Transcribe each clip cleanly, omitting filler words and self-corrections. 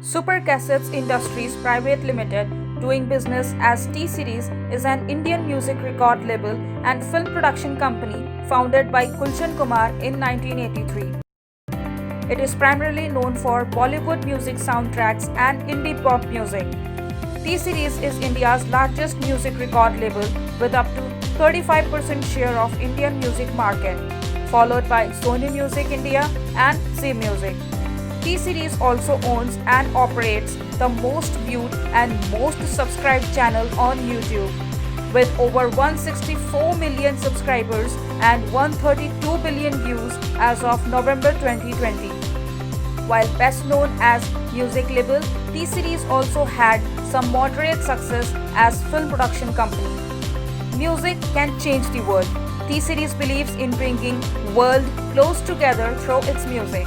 Super Cassettes Industries Private Limited, doing business as T-Series, is an Indian music record label and film production company founded by Gulshan Kumar in 1983. It is primarily known for Bollywood music soundtracks and indie pop music. T-Series is India's largest music record label with up to 35% share of Indian music market, followed by Sony Music India and Zee Music. T-Series also owns and operates the most viewed and most subscribed channel on YouTube, with over 164 million subscribers and 132 billion views as of November 2020. While best known as music label, T-Series also had some moderate success as film production company. Music can change the world. T-Series believes in bringing world close together through its music.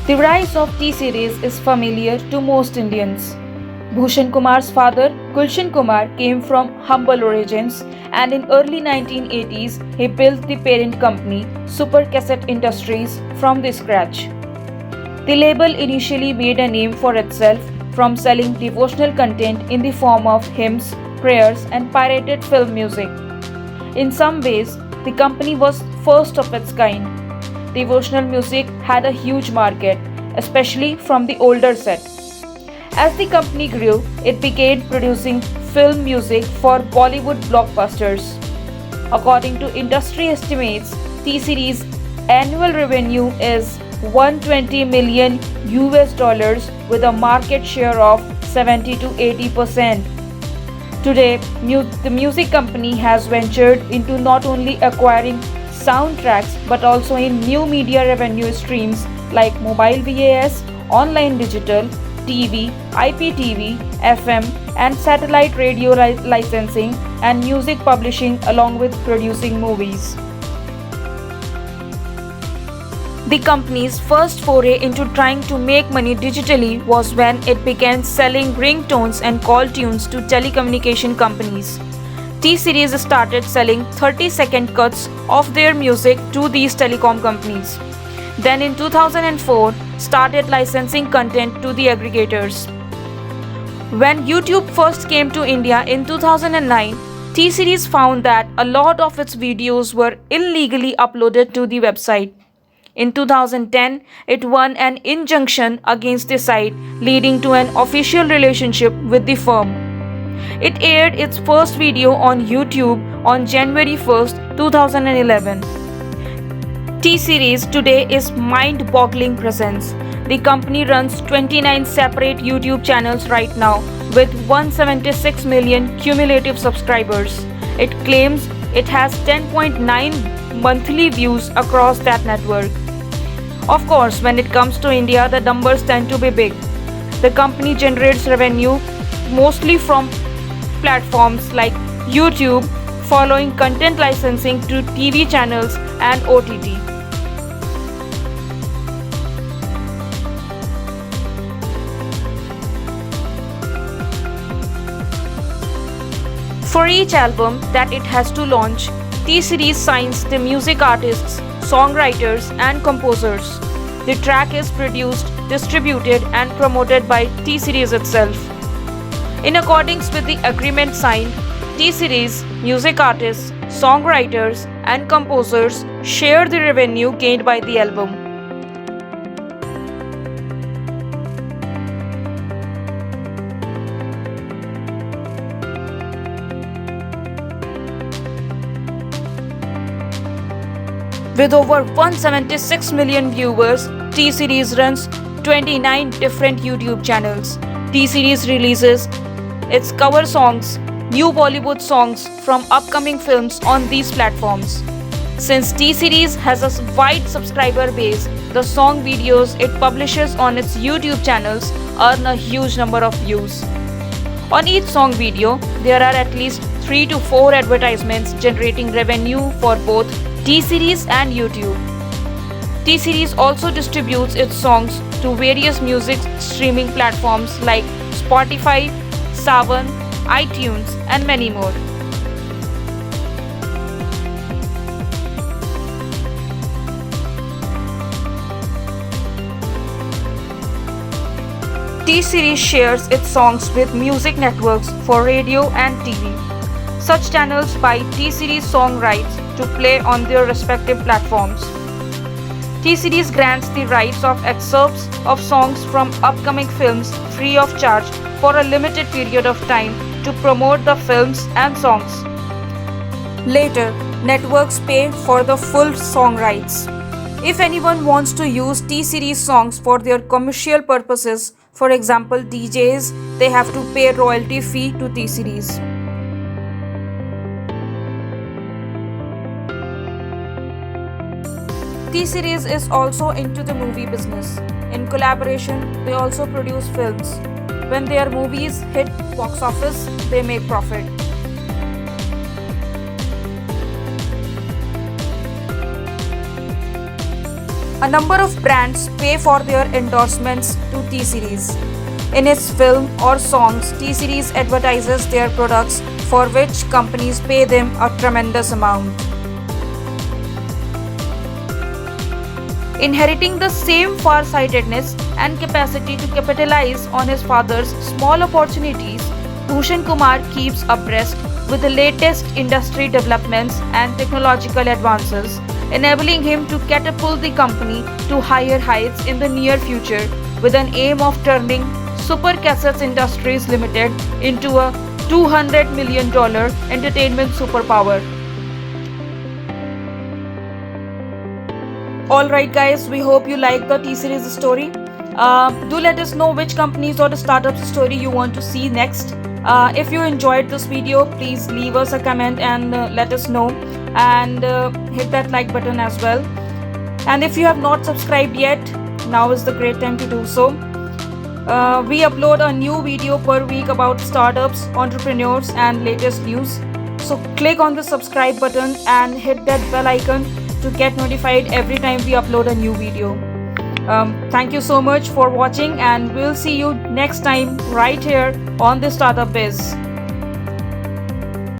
The rise of T-Series is familiar to most Indians. Bhushan Kumar's father, Gulshan Kumar, came from humble origins, and in early 1980s, he built the parent company, Super Cassette Industries, from the scratch. The label initially made a name for itself from selling devotional content in the form of hymns, prayers, and pirated film music. In some ways, the company was first of its kind. Devotional music had a huge market, especially from the older set. As the company grew, it began producing film music for Bollywood blockbusters. According to industry estimates, T-Series annual revenue is $120 million with a market share of 70 to 80%. Today, the music company has ventured into not only acquiring soundtracks but also in new media revenue streams like mobile VAS, online digital, TV, IPTV, FM, and satellite radio licensing and music publishing along with producing movies. The company's first foray into trying to make money digitally was when it began selling ringtones and call tunes to telecommunication companies. T-Series started selling 30-second cuts of their music to these telecom companies. Then in 2004, started licensing content to the aggregators. When YouTube first came to India in 2009, T-Series found that a lot of its videos were illegally uploaded to the website. In 2010, it won an injunction against the site, leading to an official relationship with the firm. It aired its first video on YouTube on January 1, 2011. T-Series today is mind-boggling presence. The company runs 29 separate YouTube channels right now with 176 million cumulative subscribers. It claims it has 10.9 monthly views across that network. Of course, when it comes to India, the numbers tend to be big. The company generates revenue mostly from platforms like YouTube, following content licensing to TV channels and OTT. For each album that it has to launch, T-Series signs the music artists, songwriters, and composers. The track is produced, distributed, and promoted by T-Series itself. In accordance with the agreement signed, T-Series, music artists, songwriters, and composers share the revenue gained by the album. With over 176 million viewers, T-Series runs 29 different YouTube channels. T-Series releases its cover songs, new Bollywood songs from upcoming films on these platforms. Since T-Series has a wide subscriber base, the song videos it publishes on its YouTube channels earn a huge number of views. On each song video, there are at least 3 to 4 advertisements generating revenue for both T-Series and YouTube. T-Series also distributes its songs to various music streaming platforms like Spotify, Saavn, iTunes, and many more. T-Series shares its songs with music networks for radio and TV. Such channels buy T-Series song rights to play on their respective platforms. T-Series grants the rights of excerpts of songs from upcoming films free of charge for a limited period of time to promote the films and songs. Later, networks pay for the full song rights. If anyone wants to use T-Series songs for their commercial purposes, for example DJs, they have to pay royalty fee to T-Series. T-Series is also into the movie business. In collaboration, they also produce films. When their movies hit box office, they make profit. A number of brands pay for their endorsements to T-Series. In its film or songs, T-Series advertises their products for which companies pay them a tremendous amount. Inheriting the same far-sightedness and capacity to capitalize on his father's small opportunities, Bhushan Kumar keeps abreast with the latest industry developments and technological advances, enabling him to catapult the company to higher heights in the near future with an aim of turning Super Cassettes Industries Limited into a $200 million entertainment superpower. Alright guys, we hope you like the T-Series story. Do let us know which companies or the startups story you want to see next. If you enjoyed this video, please leave us a comment and let us know, and hit that like button as well. And if you have not subscribed yet, now is the great time to do so. We upload a new video per week about startups, entrepreneurs and latest news. So click on the subscribe button and hit that bell icon to get notified every time we upload a new video. Thank you so much for watching, and we'll see you next time right here on the Startup Biz.